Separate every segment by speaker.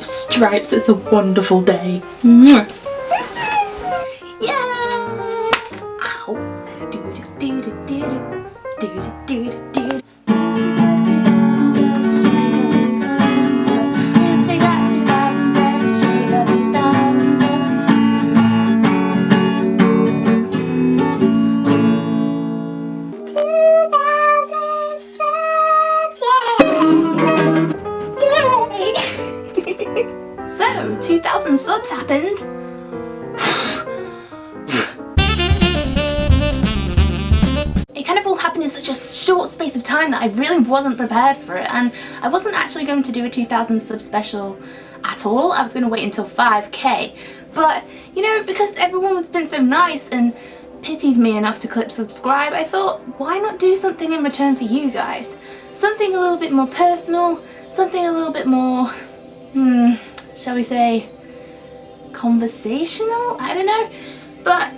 Speaker 1: stripes. It's a wonderful day. Mwah. Yeah! Ow. So, 2,000 subs happened. It kind of all happened in such a short space of time that I really wasn't prepared for it, and I wasn't actually going to do a 2,000 sub special at all. I was going to wait until 5k, but you know, because everyone has been so nice and pitied me enough to click subscribe, I thought, why not do something in return for you guys? Something a little bit more personal, something a little bit more, shall we say, conversational? I don't know, but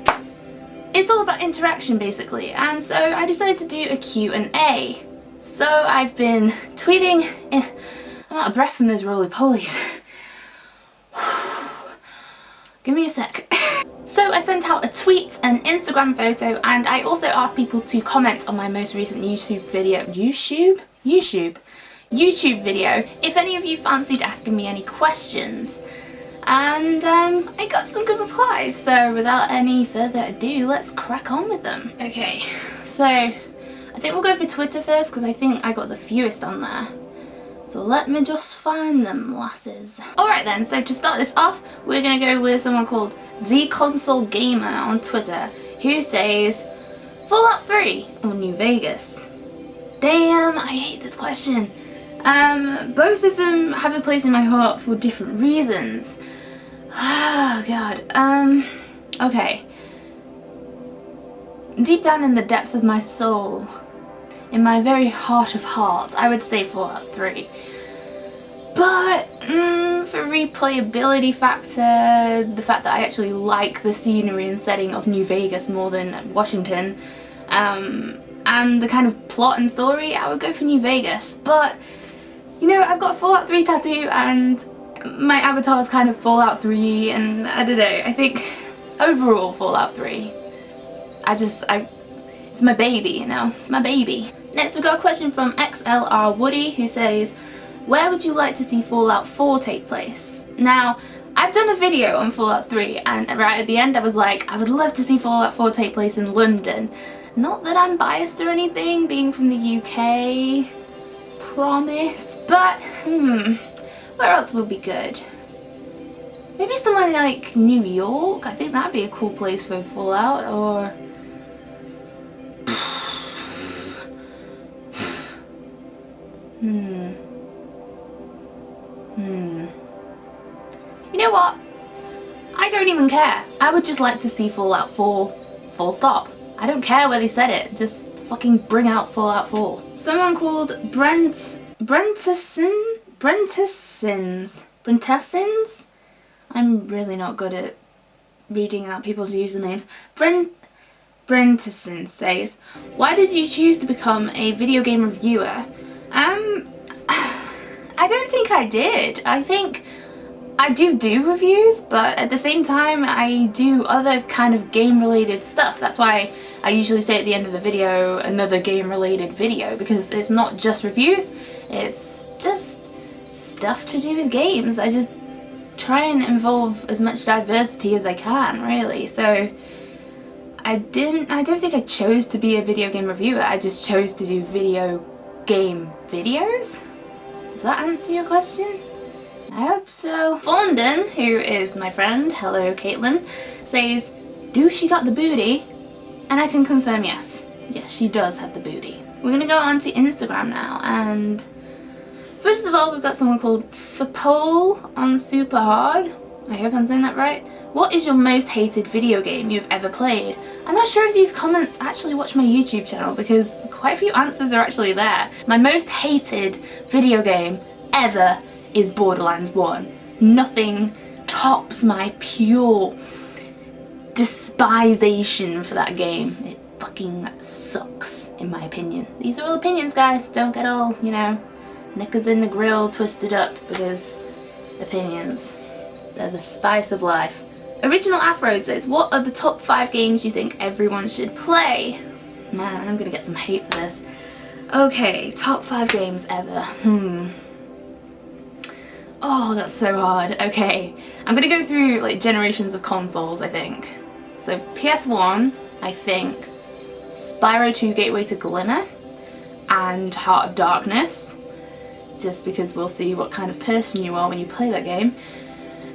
Speaker 1: it's all about interaction basically, and so I decided to do a Q&A. So I've been tweeting, I'm out of breath from those roly-polies. Give me a sec. So I sent out a tweet, an Instagram photo, and I also asked people to comment on my most recent YouTube video. YouTube video, if any of you fancied asking me any questions. And I got some good replies, so without any further ado, let's crack on with them. Okay, so I think we'll go for Twitter first because I think I got the fewest on there. So let me just find them, lasses. Alright then, so to start this off, we're gonna go with someone called Z-Console Gamer on Twitter, who says, Fallout 3 or New Vegas? Damn, I hate this question. Both of them have a place in my heart for different reasons. Oh god, okay. Deep down in the depths of my soul, in my very heart of hearts, I would say Fallout 3. But, for replayability factor, the fact that I actually like the scenery and setting of New Vegas more than Washington, and the kind of plot and story, I would go for New Vegas. But, you know, I've got a Fallout 3 tattoo and my avatar is kind of Fallout 3, and I don't know, I think overall Fallout 3, it's my baby, you know, it's my baby. Next we've got a question from XLR Woody, who says, where would you like to see Fallout 4 take place? Now, I've done a video on Fallout 3 and right at the end I was like, I would love to see Fallout 4 take place in London. Not that I'm biased or anything, being from the UK, promise, but where else would be good? Maybe somewhere like New York? I think that'd be a cool place for Fallout, or... You know what? I don't even care. I would just like to see Fallout 4, full stop. I don't care where they said it, just fucking bring out Fallout 4. Someone called Brentisons? I'm really not good at reading out people's usernames. Brentisons says, why did you choose to become a video game reviewer? I don't think I did. I think I do reviews, but at the same time I do other kind of game related stuff. That's why I usually say at the end of the video, another game related video, because it's not just reviews, it's just stuff to do with games. I just try and involve as much diversity as I can, really. So I don't think I chose to be a video game reviewer, I just chose to do video game videos. Does that answer your question? I hope so. Fondon, who is my friend, hello Caitlin, says, do she got the booty? And I can confirm yes. Yes, she does have the booty. We're gonna go on to Instagram now, and first of all we've got someone called Fapole on Super Hard. I hope I'm saying that right. What is your most hated video game you've ever played? I'm not sure if these comments actually watch my YouTube channel because quite a few answers are actually there. My most hated video game ever is Borderlands 1. Nothing tops my pure despisation for that game. It fucking sucks, in my opinion. These are all opinions, guys. Don't get all, you know, knickers in the grill twisted up, because Opinions. They're the spice of life. Original Afro says, what are the top 5 games you think everyone should play? Man, I'm gonna get some hate for this. Okay, top 5 games ever. Oh, that's so hard. Okay, I'm gonna go through like generations of consoles, I think. So PS1, I think Spyro 2 Gateway to Glimmer and Heart of Darkness, just because we'll see what kind of person you are when you play that game.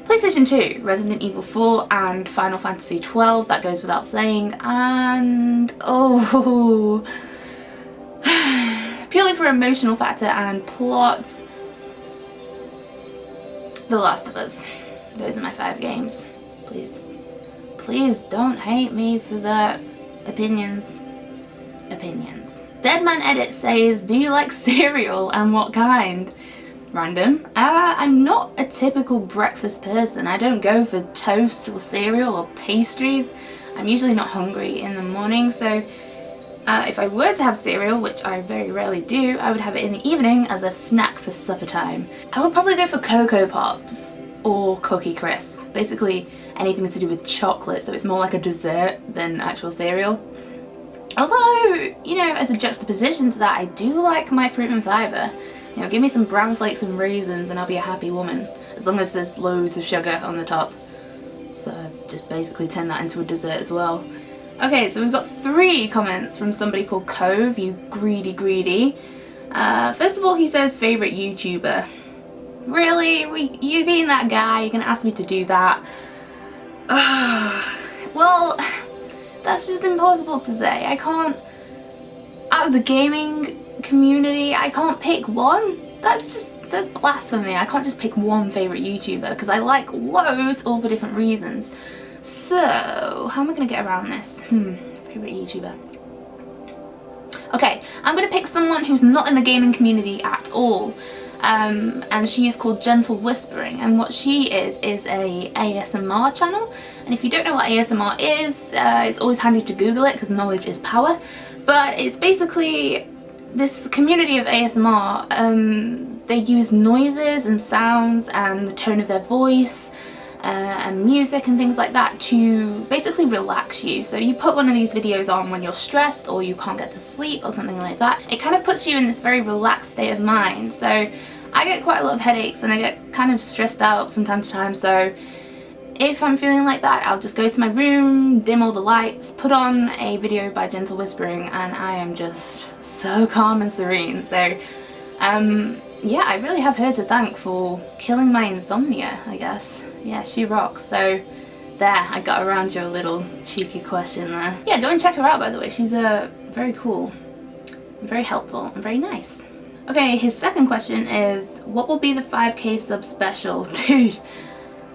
Speaker 1: PlayStation 2, Resident Evil 4 and Final Fantasy 12, that goes without saying, and oh, purely for emotional factor and plot, The Last of Us. Those are my 5 games. Please don't hate me for that. Opinions. Deadman Edit says, do you like cereal and what kind? Random. I'm not a typical breakfast person. I don't go for toast or cereal or pastries. I'm usually not hungry in the morning, so if I were to have cereal, which I very rarely do, I would have it in the evening as a snack for supper time. I would probably go for Cocoa Pops or Cookie Crisp. Basically anything to do with chocolate, so it's more like a dessert than actual cereal. Although, you know, as a juxtaposition to that, I do like my fruit and fibre. You know, give me some bran flakes and raisins and I'll be a happy woman. As long as there's loads of sugar on the top. So just basically turn that into a dessert as well. Okay, so we've got 3 comments from somebody called Cove, you greedy. First of all, he says favourite YouTuber. Really? You being that guy, you're gonna ask me to do that? Well, that's just impossible to say. I can't, out of the gaming community, I can't pick one. That's blasphemy. I can't just pick one favourite YouTuber because I like loads all for different reasons. So, how am I going to get around this? Favourite YouTuber. Okay, I'm going to pick someone who's not in the gaming community at all. And she is called Gentle Whispering, and what she is a ASMR channel. And if you don't know what ASMR is, it's always handy to Google it because knowledge is power. But it's basically this community of ASMR. They use noises and sounds and the tone of their voice and music and things like that to basically relax you. So you put one of these videos on when you're stressed or you can't get to sleep or something like that. It kind of puts you in this very relaxed state of mind. So I get quite a lot of headaches and I get kind of stressed out from time to time, so if I'm feeling like that, I'll just go to my room, dim all the lights, put on a video by Gentle Whispering, and I am just so calm and serene. So yeah, I really have her to thank for killing my insomnia, I guess. Yeah, she rocks. So there, I got around your little cheeky question there. Yeah, go and check her out, by the way. She's very cool, very helpful, and very nice. Okay, his second question is, what will be the 5K sub special? Dude,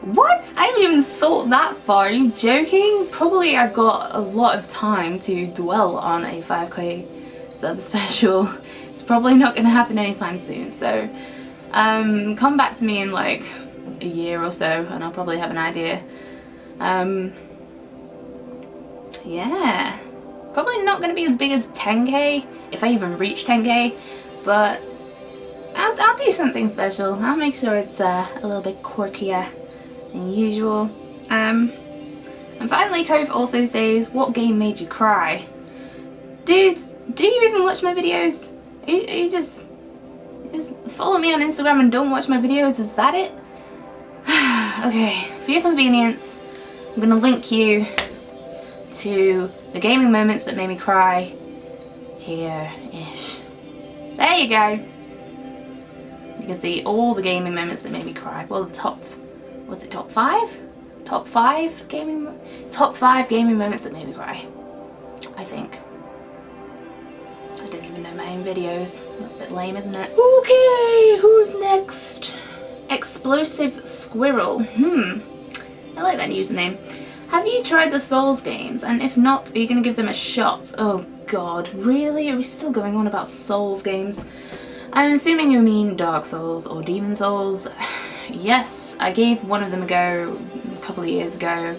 Speaker 1: what? I haven't even thought that far. Are you joking? Probably I've got a lot of time to dwell on a 5K sub special. It's probably not going to happen anytime soon, so come back to me in like a year or so and I'll probably have an idea. Yeah, probably not going to be as big as 10K, if I even reach 10K, but I'll do something special. I'll make sure it's a little bit quirkier than usual. And finally, Cove also says, what game made you cry? Dude, do you even watch my videos? You just follow me on Instagram and don't watch my videos, is that it? Okay, for your convenience, I'm gonna link you to the gaming moments that made me cry here-ish. There you go. You can see all the gaming moments that made me cry. Well, the top, what's it, top 5? Top 5 gaming moments that made me cry, I think. I don't even know my own videos. That's a bit lame, isn't it? Okay, who's next? Explosive Squirrel. I like that username. Have you tried the Souls games? And if not, are you going to give them a shot? Oh god, really? Are we still going on about Souls games? I'm assuming you mean Dark Souls or Demon Souls. Yes, I gave one of them a go a couple of years ago.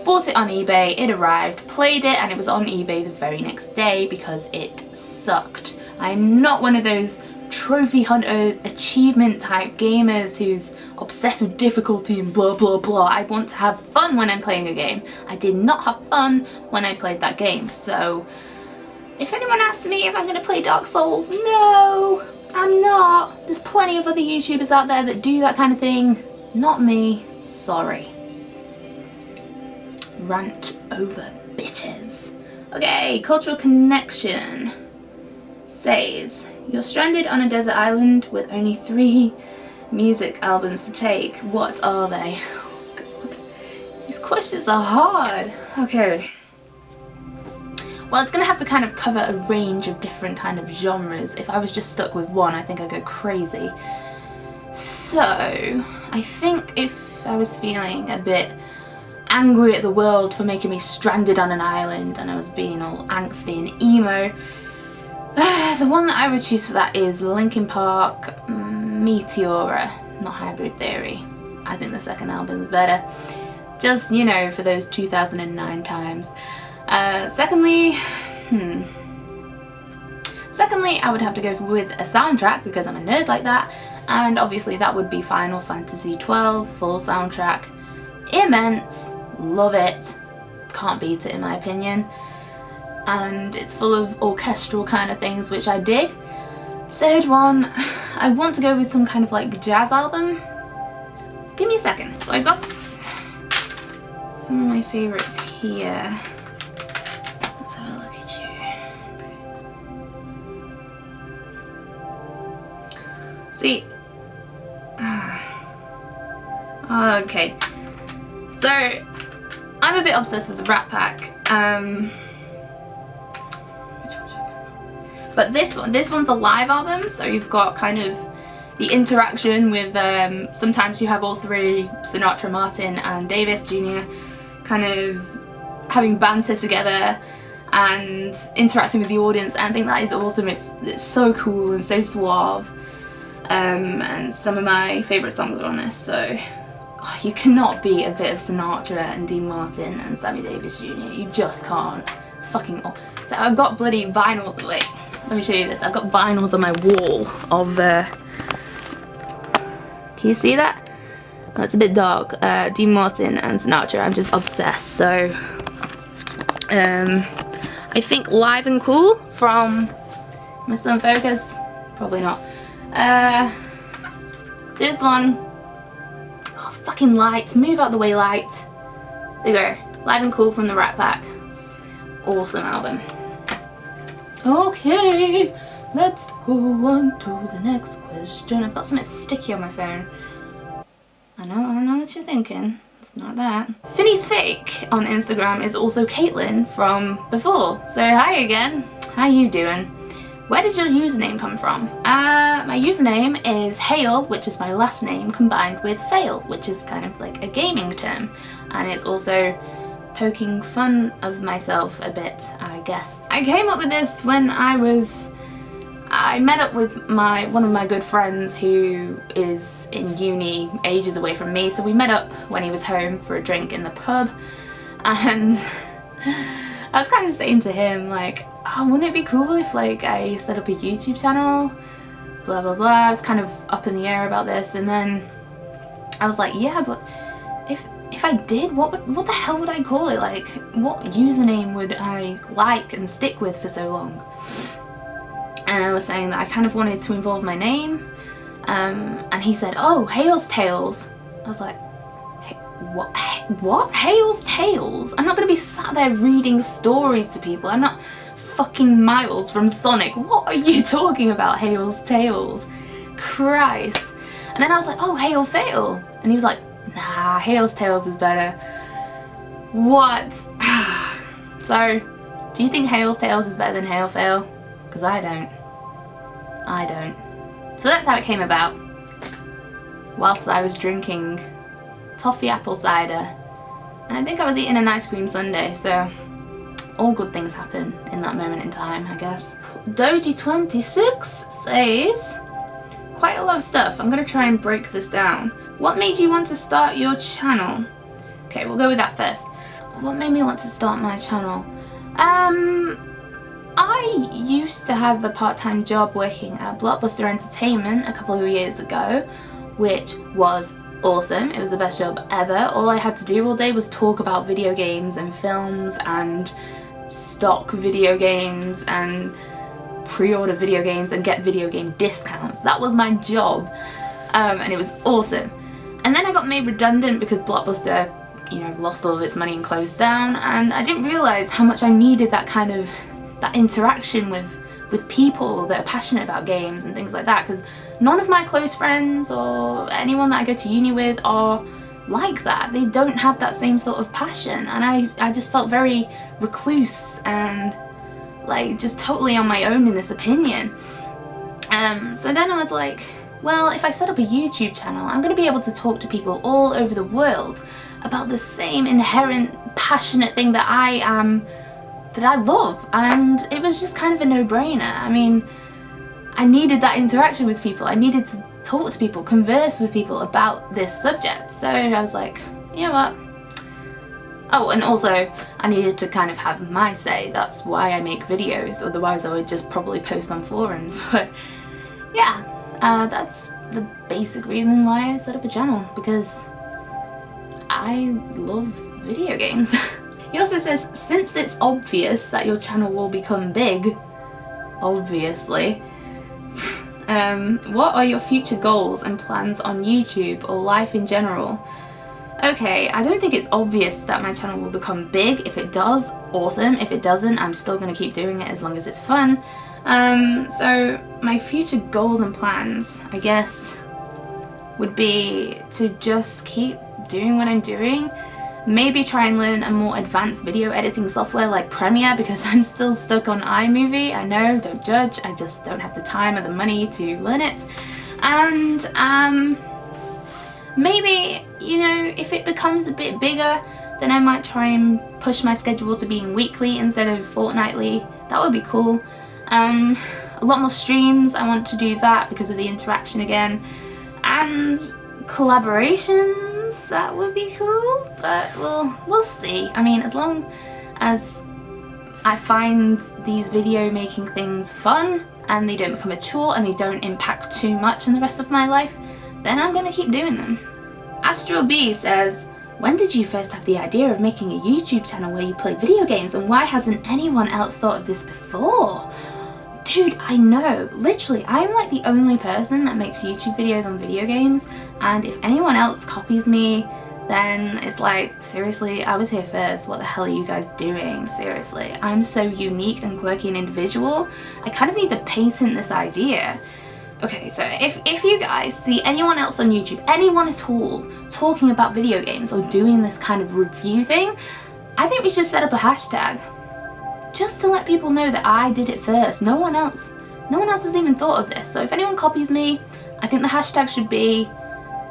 Speaker 1: Bought it on eBay, it arrived, played it, and it was on eBay the very next day because it sucked. I'm not one of those trophy hunter achievement type gamers who's obsessed with difficulty and blah blah blah. I want to have fun when I'm playing a game. I did not have fun when I played that game. So if anyone asks me if I'm going to play Dark Souls, no, I'm not. There's plenty of other YouTubers out there that do that kind of thing. Not me. Sorry. Rant over, bitches. Okay, cultural connection says, you're stranded on a desert island with only 3 music albums to take. What are they? Oh god, these questions are hard. Okay. Well, it's gonna have to kind of cover a range of different kind of genres. If I was just stuck with one, I think I'd go crazy. So, I think if I was feeling a bit angry at the world for making me stranded on an island and I was being all angsty and emo, the one that I would choose for that is Linkin Park, Meteora, not Hybrid Theory. I think the second album is better. Just, you know, for those 2009 times. Secondly, I would have to go with a soundtrack because I'm a nerd like that, and obviously that would be Final Fantasy XII, full soundtrack. Immense, love it, can't beat it in my opinion, and it's full of orchestral kind of things which I dig. Third one, I want to go with some kind of like jazz album. Give me a second. So I've got some of my favourites here. Let's have a look at you. See, okay, so I'm a bit obsessed with the Rat Pack. But this one's the live album, so you've got kind of the interaction with, sometimes you have all 3, Sinatra, Martin and Davis Jr. kind of having banter together and interacting with the audience, and I think that is awesome. It's so cool and so suave, and some of my favourite songs are on this, so you cannot beat a bit of Sinatra and Dean Martin and Sammy Davis Jr. You just can't. It's fucking awesome. So I've got bloody vinyl, wait, let me show you this. I've got vinyls on my wall of, can you see that? Oh, it's a bit dark. Dean Martin and Sinatra, I'm just obsessed. So, I think Live and Cool from, am I still in focus? Probably not. This one, oh, fucking light, move out the way, light. There you go, Live and Cool from the Rat Pack. Awesome album. Okay, let's go on to the next question. I've got something sticky on my phone. I know what you're thinking. It's not that. Finny's Fake on Instagram is also Caitlin from before. So hi again. How you doing? Where did your username come from? My username is Hale, which is my last name, combined with fail, which is kind of like a gaming term. And it's also poking fun of myself a bit, I guess. I came up with this when I met up with one of my good friends who is in uni ages away from me, so we met up when he was home for a drink in the pub, and I was kind of saying to him like, oh, wouldn't it be cool if like I set up a YouTube channel, blah blah blah. I was kind of up in the air about this, and then I was like, yeah, but if I did, what the hell would I call it? Like, what username would I like and stick with for so long? And I was saying that I kind of wanted to involve my name, and he said, oh, Hale's Tales. I was like, what? Hale's Tales? I'm not going to be sat there reading stories to people. I'm not fucking Miles from Sonic. What are you talking about, Hale's Tales? Christ. And then I was like, oh, HaleFail. And he was like, nah, Hale's Tales is better. What? So, do you think Hale's Tales is better than HaleFail? Because I don't. So that's how it came about. Whilst I was drinking toffee apple cider. And I think I was eating an ice cream sundae, so all good things happen in that moment in time, I guess. Doji26 says, quite a lot of stuff. I'm going to try and break this down. What made you want to start your channel? Okay, we'll go with that first. What made me want to start my channel? I used to have a part-time job working at Blockbuster Entertainment a couple of years ago, which was awesome. It was the best job ever. All I had to do all day was talk about video games and films and stock video games and pre-order video games and get video game discounts. That was my job, and it was awesome. And then I got made redundant because Blockbuster, you know, lost all of its money and closed down, and I didn't realise how much I needed that kind of interaction with people that are passionate about games and things like that, because none of my close friends or anyone that I go to uni with are like that. They don't have that same sort of passion, and I just felt very recluse and like just totally on my own in this opinion. So then I was like, well, if I set up a YouTube channel, I'm going to be able to talk to people all over the world about the same inherent passionate thing that I love, and it was just kind of a no-brainer. I mean, I needed that interaction with people. I needed to talk to people, converse with people about this subject. So I was like, you know what? Oh, and also I needed to kind of have my say. That's why I make videos, otherwise I would just probably post on forums. But yeah, that's the basic reason why I set up a channel, because I love video games. He also says, since it's obvious that your channel will become big, obviously, what are your future goals and plans on YouTube or life in general? Okay, I don't think it's obvious that my channel will become big. If it does, awesome. If it doesn't, I'm still going to keep doing it as long as it's fun. So my future goals and plans, I guess, would be to just keep doing what I'm doing. Maybe try and learn a more advanced video editing software like Premiere, because I'm still stuck on iMovie. I know, don't judge, I just don't have the time or the money to learn it. And maybe, you know, if it becomes a bit bigger, then I might try and push my schedule to being weekly instead of fortnightly. That would be cool. A lot more streams, I want to do that because of the interaction again. And collaborations, that would be cool, but we'll see. I mean, as long as I find these video making things fun and they don't become a chore and they don't impact too much on the rest of my life, then I'm gonna keep doing them. Astro B says, when did you first have the idea of making a YouTube channel where you play video games, and why hasn't anyone else thought of this before? Dude, I know. Literally, I'm like the only person that makes YouTube videos on video games, and if anyone else copies me, then it's like, seriously, I was here first. What the hell are you guys doing? Seriously, I'm so unique and quirky and individual. I kind of need to patent this idea. Okay, so if you guys see anyone else on YouTube, anyone at all, talking about video games or doing this kind of review thing, I think we should set up a hashtag. Just to let people know that I did it first. No one else has even thought of this. So if anyone copies me, I think the hashtag should be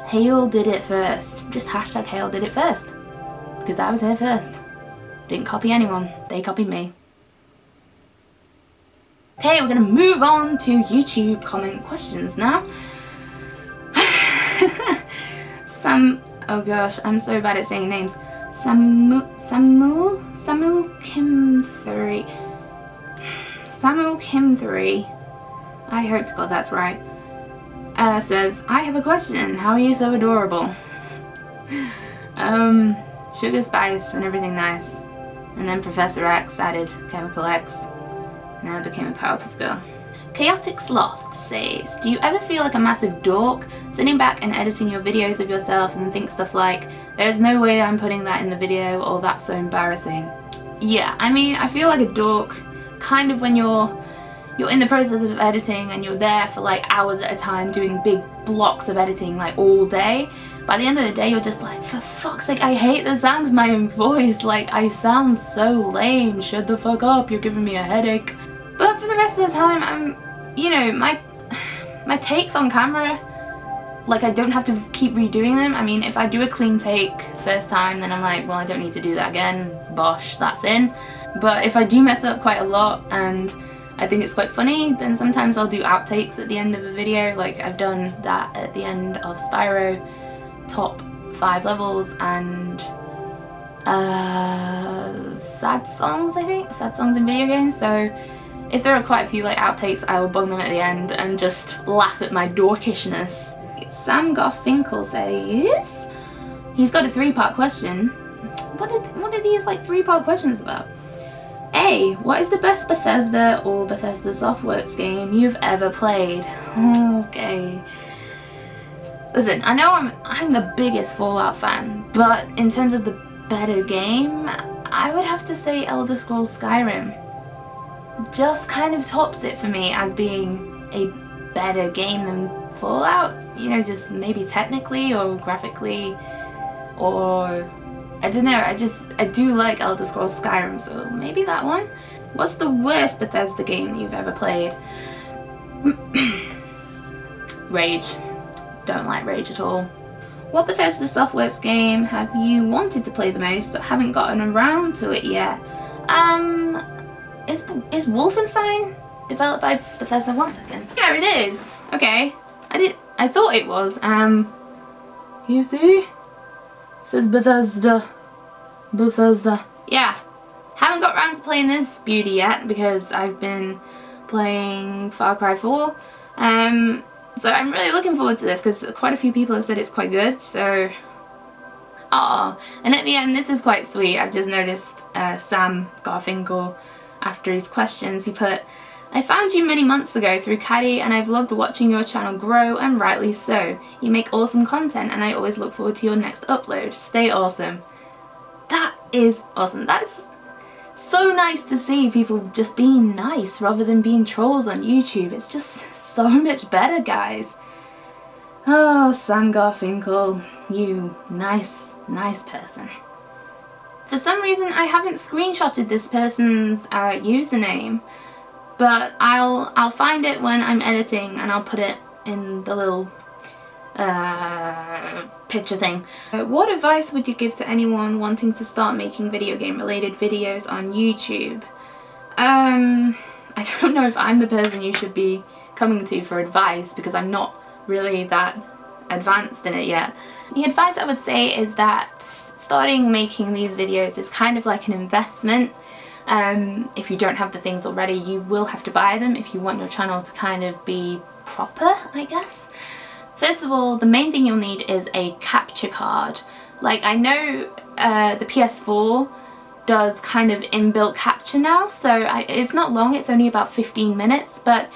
Speaker 1: Hale did it first. Just hashtag Hale did it first. Because I was here first. Didn't copy anyone. They copied me. Okay, we're gonna move on to YouTube comment questions now. Oh gosh, I'm so bad at saying names. Samu Kim 3, I hope to God that's right, says, I have a question, how are you so adorable? Sugar Spice and everything nice, and then Professor X added Chemical X, and I became a Powerpuff Girl. Chaotic Sloth says, do you ever feel like a massive dork sitting back and editing your videos of yourself and think stuff like, there's no way I'm putting that in the video, or that's so embarrassing? Yeah, I mean, I feel like a dork kind of when you're in the process of editing and you're there for like hours at a time doing big blocks of editing like all day. By the end of the day, you're just like, for fuck's sake, I hate the sound of my own voice. Like, I sound so lame. Shut the fuck up, you're giving me a headache. But for the rest of the time, I'm, you know, my takes on camera, like, I don't have to keep redoing them. I mean, if I do a clean take first time, then I'm like, well, I don't need to do that again. Bosh, that's in. But if I do mess up quite a lot and I think it's quite funny, then sometimes I'll do outtakes at the end of a video. Like, I've done that at the end of Spyro top 5 levels and sad songs, I think. Sad songs in video games. So if there are quite a few like outtakes, I will bung them at the end and just laugh at my dorkishness Sam Garfinkel says he's got a 3-part question. What are these like 3-part questions about? A, what is the best Bethesda or Bethesda Softworks game you've ever played? Okay. Listen, I know I'm the biggest Fallout fan, but in terms of the better game, I would have to say Elder Scrolls Skyrim. Just kind of tops it for me as being a better game than Fallout. You know, just maybe technically or graphically, or I don't know, I do like Elder Scrolls Skyrim, so maybe that one. What's the worst Bethesda game you've ever played? Rage. Don't like Rage at all. What Bethesda Softworks game have you wanted to play the most but haven't gotten around to it yet? Is Wolfenstein developed by Bethesda? 1 second. Yeah, it is. Okay. I thought it was. You see? It says Bethesda. Yeah. Haven't got around to playing this beauty yet because I've been playing Far Cry 4. So I'm really looking forward to this because quite a few people have said it's quite good, so... Aww. And at the end, this is quite sweet. I've just noticed Sam Garfinkel, after his questions, he put, I found you many months ago through Caddy and I've loved watching your channel grow, and rightly so. You make awesome content and I always look forward to your next upload. Stay awesome. That is awesome. That's so nice to see people just being nice rather than being trolls on YouTube. It's just so much better, guys. Oh, Sam Garfinkel, you nice person. For some reason I haven't screenshotted this person's username, but I'll find it when I'm editing and I'll put it in the little picture thing. What advice would you give to anyone wanting to start making video game related videos on YouTube? I don't know if I'm the person you should be coming to for advice because I'm not really that advanced in it yet. The advice I would say is that starting making these videos is kind of like an investment. If you don't have the things already, you will have to buy them if you want your channel to kind of be proper, I guess. First of all, the main thing you'll need is a capture card. Like, I know the PS4 does kind of inbuilt capture now, so it's not long, it's only about 15 minutes, but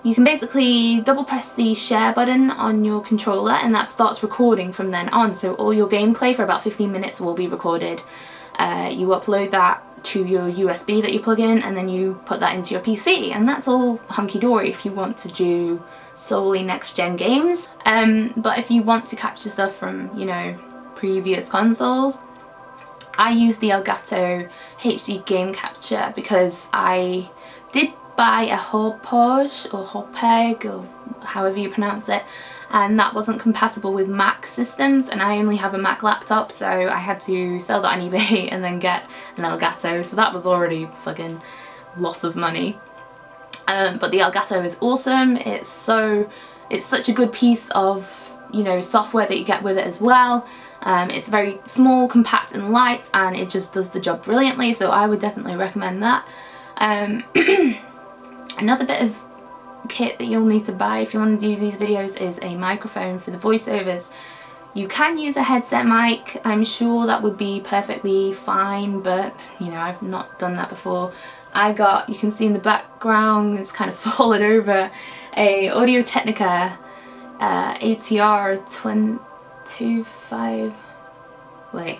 Speaker 1: you can basically double press the share button on your controller and that starts recording from then on, so all your gameplay for about 15 minutes will be recorded. You upload that to your USB that you plug in and then you put that into your PC, and that's all hunky-dory if you want to do solely next-gen games. But if you want to capture stuff from, you know, previous consoles, I use the Elgato HD game capture because I did buy a HALE-Page or HALE-Peg or however you pronounce it, and that wasn't compatible with Mac systems, and I only have a Mac laptop, so I had to sell that on eBay and then get an Elgato, so that was already fucking loss of money. But the Elgato is awesome. It's such a good piece of, you know, software that you get with it as well. It's very small, compact and light, and it just does the job brilliantly, so I would definitely recommend that. Another bit of kit that you'll need to buy if you want to do these videos is a microphone for the voiceovers. You can use a headset mic, I'm sure that would be perfectly fine, but you know, I've not done that before. I got, you can see in the background, it's kind of fallen over, a Audio-Technica ATR 25, wait.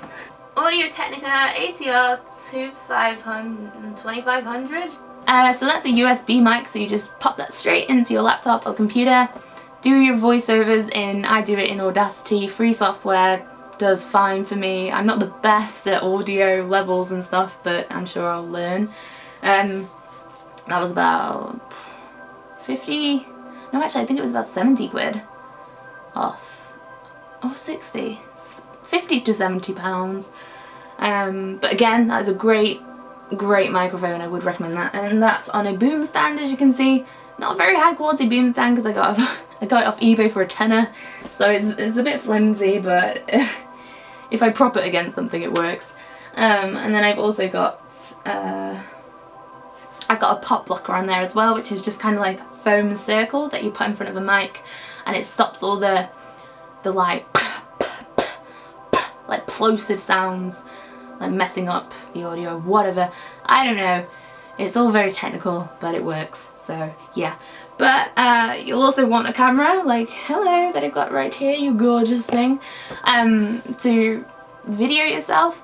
Speaker 1: Audio-Technica ATR 2500. So that's a USB mic, so you just pop that straight into your laptop or computer, do your voiceovers in, I do it in Audacity, free software, does fine for me. I'm not the best at audio levels and stuff, but I'm sure I'll learn. That was about 50, no actually I think it was about 70 quid off, oh 60, 50 to 70 pounds. But again, that is a great microphone, I would recommend that, and that's on a boom stand, as you can see. Not a very high quality boom stand because I got it off eBay for a tenner, so it's a bit flimsy, but if I prop it against something it works. And then I've also got I've got a pop blocker on there as well, which is just kind of like a foam circle that you put in front of a mic, and it stops all the like plosive sounds, like messing up the audio, whatever. I don't know. It's all very technical, but it works. So yeah. But you'll also want a camera, like hello, that I've got right here, you gorgeous thing, to video yourself.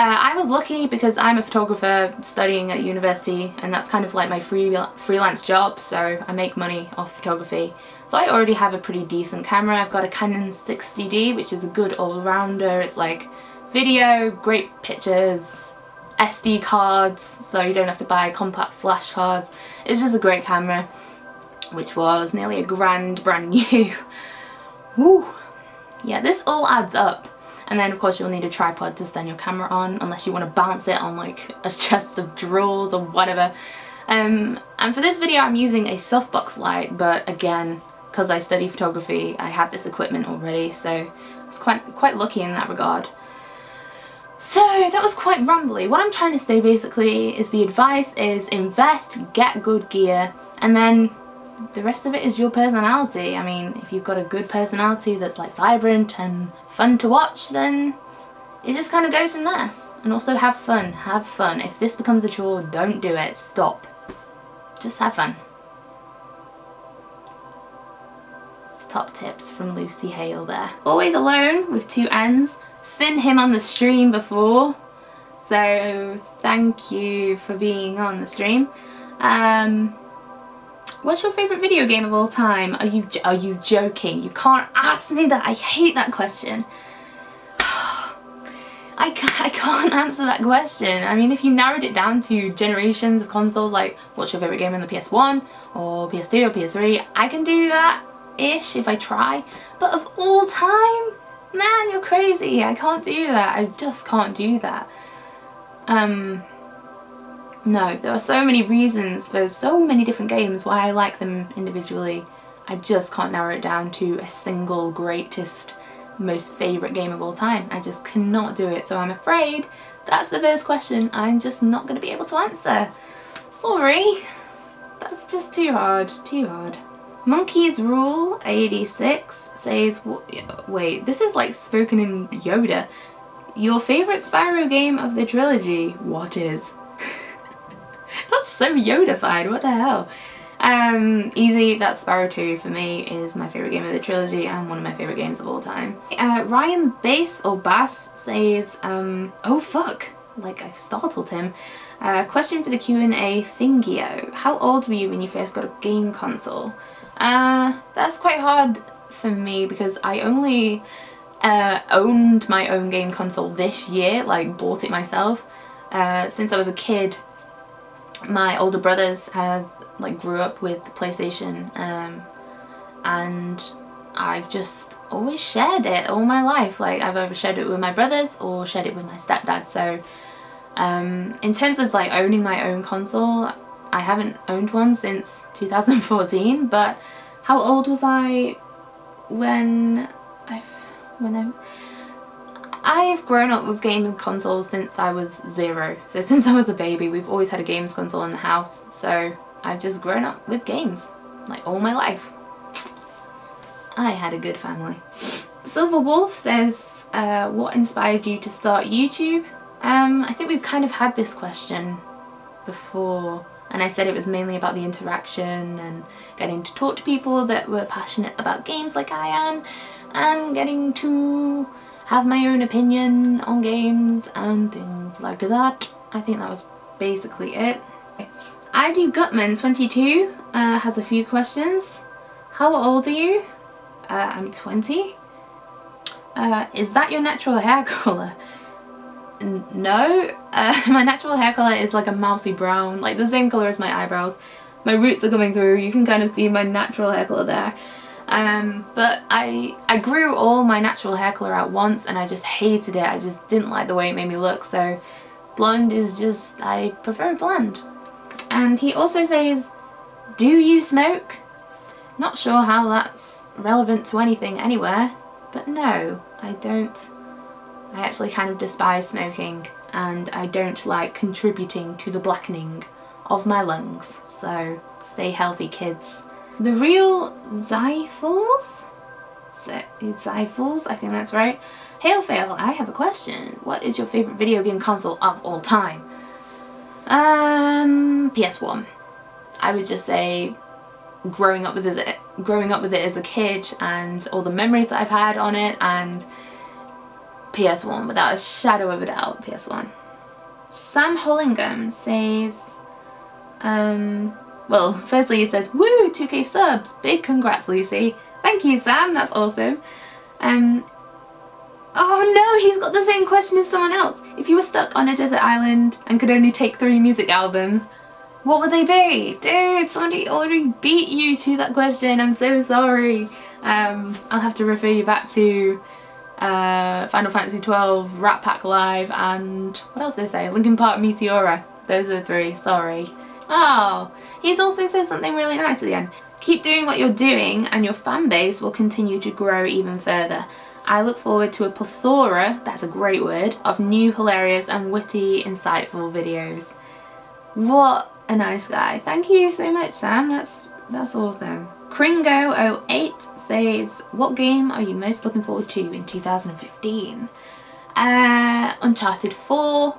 Speaker 1: I was lucky because I'm a photographer studying at university, and that's kind of like my freelance job, so I make money off photography. So I already have a pretty decent camera. I've got a Canon 60D, which is a good all-rounder. It's like video, great pictures, SD cards, so you don't have to buy compact flash cards. It's just a great camera, which was nearly $1,000 brand new. Woo! Yeah, this all adds up. And then of course you'll need a tripod to stand your camera on, unless you want to balance it on like a chest of drawers or whatever. And for this video I'm using a softbox light, but again, because I study photography, I have this equipment already, so I was quite lucky in that regard. So that was quite rambly. What I'm trying to say basically is the advice is invest, get good gear, and then the rest of it is your personality. I mean, if you've got a good personality that's like vibrant and fun to watch, then it just kind of goes from there. And also have fun, have fun. If this becomes a chore, don't do it, stop. Just have fun. Top tips from Lucy Hale there. Always alone with 2 N's. Seen him on the stream before, so thank you for being on the stream. What's your favourite video game of all time? Are you joking? You can't ask me that. I hate that question. I can't answer that question. I mean, if you narrowed it down to generations of consoles, like what's your favourite game on the PS1 or PS2 or PS3, I can do that-ish if I try. But of all time? Man, you're crazy. I can't do that. I just can't do that. No, there are so many reasons for so many different games why I like them individually. I just can't narrow it down to a single greatest, most favourite game of all time. I just cannot do it, so I'm afraid that's the first question I'm just not going to be able to answer. Sorry. That's just too hard, too hard. Monkey's Rule 86 says, wait, this is like spoken in Yoda. Your favourite Spyro game of the trilogy, what is? That's so Yoda-fied, what the hell? Easy, that's Spyro 2 for me, is my favourite game of the trilogy and one of my favourite games of all time. Ryan Bass or Bass says, oh fuck, like I've startled him. Question for the Q&A Thingio. How old were you when you first got a game console? That's quite hard for me because I only owned my own game console this year, like bought it myself. Since I was a kid, my older brothers had like grew up with the PlayStation, and I've just always shared it all my life. Like I've either shared it with my brothers or shared it with my stepdad. So in terms of like owning my own console, I haven't owned one since 2014, but how old was I when I've grown up with games and consoles since I was 0. So since I was a baby, we've always had a games console in the house. So I've just grown up with games, like all my life. I had a good family. Silver Wolf says, what inspired you to start YouTube? I think we've kind of had this question before, and I said it was mainly about the interaction and getting to talk to people that were passionate about games like I am, and getting to have my own opinion on games and things like that. I think that was basically it. I do Gutman 22 has a few questions. How old are you? I'm 20. Is that your natural hair colour? No, my natural hair colour is like a mousy brown, like the same colour as my eyebrows. My roots are coming through, you can kind of see my natural hair colour there. But I grew all my natural hair colour out once and I just hated it. I just didn't like the way it made me look, so blonde is just, I prefer blonde. And he also says, do you smoke? Not sure how that's relevant to anything anywhere, but no, I don't. I actually kind of despise smoking, and I don't like contributing to the blackening of my lungs, so stay healthy, kids. The real Zyphals? Zyphals, I think that's right. HaleFail, I have a question. What is your favourite video game console of all time? PS1. I would just say growing up with it as a kid and all the memories that I've had on it, and PS1 without a shadow of a doubt. PS1. Sam Hollingham says, well, firstly he says, woo, 2k subs, big congrats Lucy. Thank you Sam, that's awesome. Oh no, he's got the same question as someone else. If you were stuck on a desert island and could only take 3 music albums, what would they be? Dude, somebody already beat you to that question, I'm so sorry. I'll have to refer you back to Final Fantasy XII, Rat Pack Live, and what else did I say? Linkin Park Meteora. Those are the 3, sorry. Oh, he's also said something really nice at the end. Keep doing what you're doing and your fan base will continue to grow even further. I look forward to a plethora, that's a great word, of new, hilarious and witty, insightful videos. What a nice guy. Thank you so much, Sam. That's awesome. Kringo08 says, what game are you most looking forward to in 2015? Uncharted 4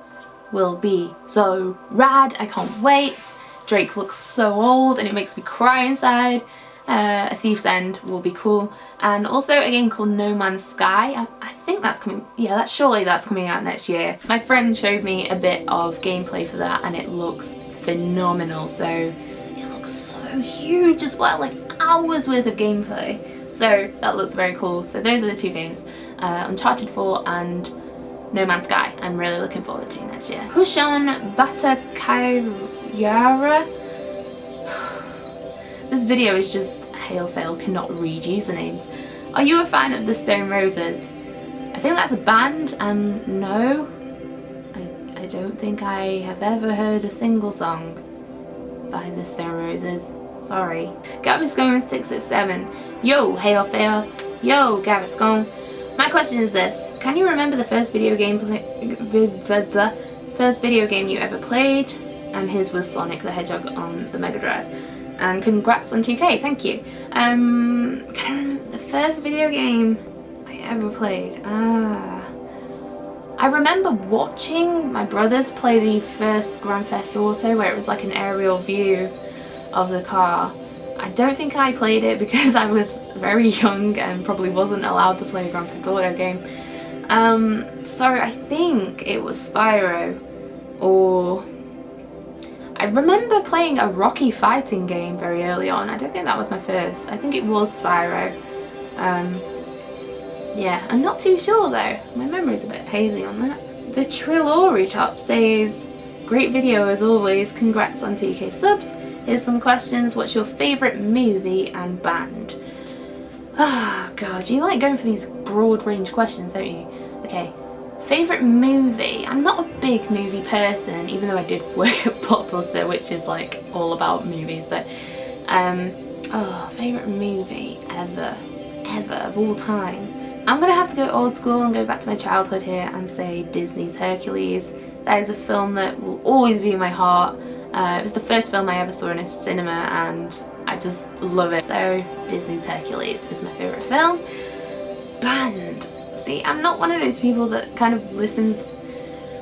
Speaker 1: will be so rad. I can't wait. Drake looks so old and it makes me cry inside. A Thief's End will be cool. And also a game called No Man's Sky. I think that's coming, yeah, surely that's coming out next year. My friend showed me a bit of gameplay for that and it looks phenomenal. So it looks so huge as well, like hours worth of gameplay. So that looks very cool. So those are the 2 games, Uncharted 4 and No Man's Sky. I'm really looking forward to next year. Hushon Batakaryara. This video is just HaleFail cannot read usernames. Are you a fan of the Stone Roses? I think that's a band, and no, I don't think I have ever heard a single song by the Stone Roses. Sorry. Gaviscon 667. Yo, HaleFail. Yo, Gaviscon. My question is this: can you remember the first video game you ever played? And his was Sonic the Hedgehog on the Mega Drive. And congrats on 2k, thank you. Can I remember the first video game I ever played? I remember watching my brothers play the first Grand Theft Auto where it was like an aerial view of the car. I don't think I played it because I was very young and probably wasn't allowed to play a Grand Theft Auto game. So I think it was Spyro, or I remember playing a Rocky fighting game very early on. I don't think that was my first. I think it was Spyro. Yeah, I'm not too sure though. My memory's a bit hazy on that. The Trilori Top says, great video as always, congrats on 2k subs. Here's some questions. What's your favourite movie and band? Oh god, you like going for these broad range questions, don't you? Okay. Favourite movie? I'm not a big movie person, even though I did work at Blockbuster, which is like all about movies, but favourite movie ever of all time. I'm gonna have to go old school and go back to my childhood here and say Disney's Hercules. That is a film that will always be in my heart. It was the first film I ever saw in a cinema and I just love it. So Disney's Hercules is my favourite film. Band. See, I'm not one of those people that kind of listens,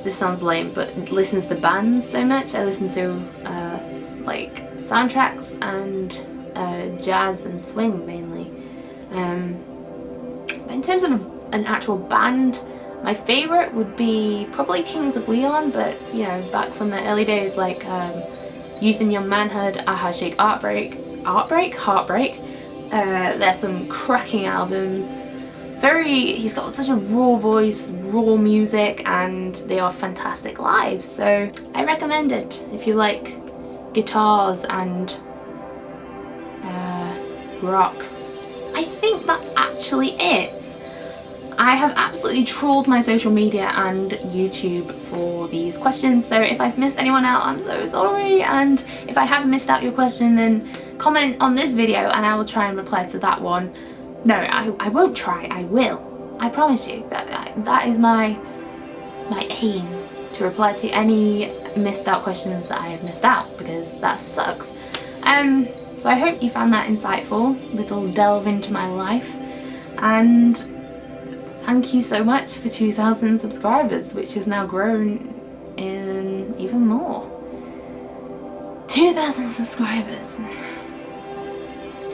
Speaker 1: this sounds lame, but listens to bands so much. I listen to like soundtracks and jazz and swing mainly. But in terms of an actual band, my favourite would be probably Kings of Leon, but you know, back from the early days, like Youth and Young Manhood, Aha Shake Heartbreak. There's some cracking albums. He's got such a raw voice, raw music, and they are fantastic live, so I recommend it if you like guitars and rock. I think that's actually it. I have absolutely trawled my social media and YouTube for these questions, so if I've missed anyone out, I'm so sorry, and if I have missed out your question, then comment on this video and I will try and reply to that one. No, I won't try, I will. I promise you, that is my aim, to reply to any missed out questions that I have missed out, because that sucks. So I hope you found that insightful, little delve into my life, and thank you so much for 2,000 subscribers, which has now grown in even more. 2,000 subscribers.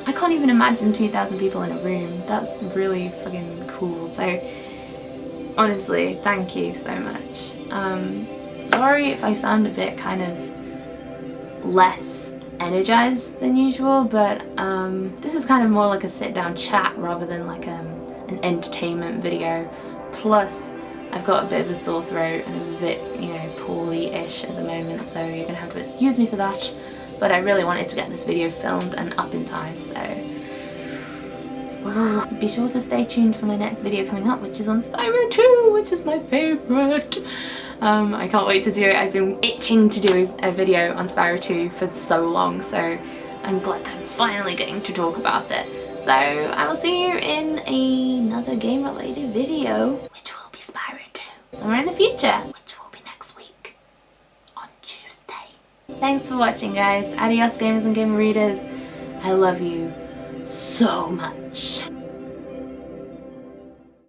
Speaker 1: I can't even imagine 2,000 people in a room. That's really fucking cool. So honestly, thank you so much. Sorry if I sound a bit kind of less energized than usual, but this is kind of more like a sit down chat rather than like an entertainment video. Plus I've got a bit of a sore throat and I'm a bit, you know, poorly-ish at the moment, so you're gonna have to excuse me for that. But I really wanted to get this video filmed and up in time, so be sure to stay tuned for my next video coming up, which is on Spyro 2, which is my favourite. I can't wait to do it. I've been itching to do a video on Spyro 2 for so long, so I'm glad I'm finally getting to talk about it. So I will see you in another game related video, which will be Spyro 2, somewhere in the future, which will be next week on Tuesday. Thanks for watching, guys. Adios gamers and gamer readers. I love you so much.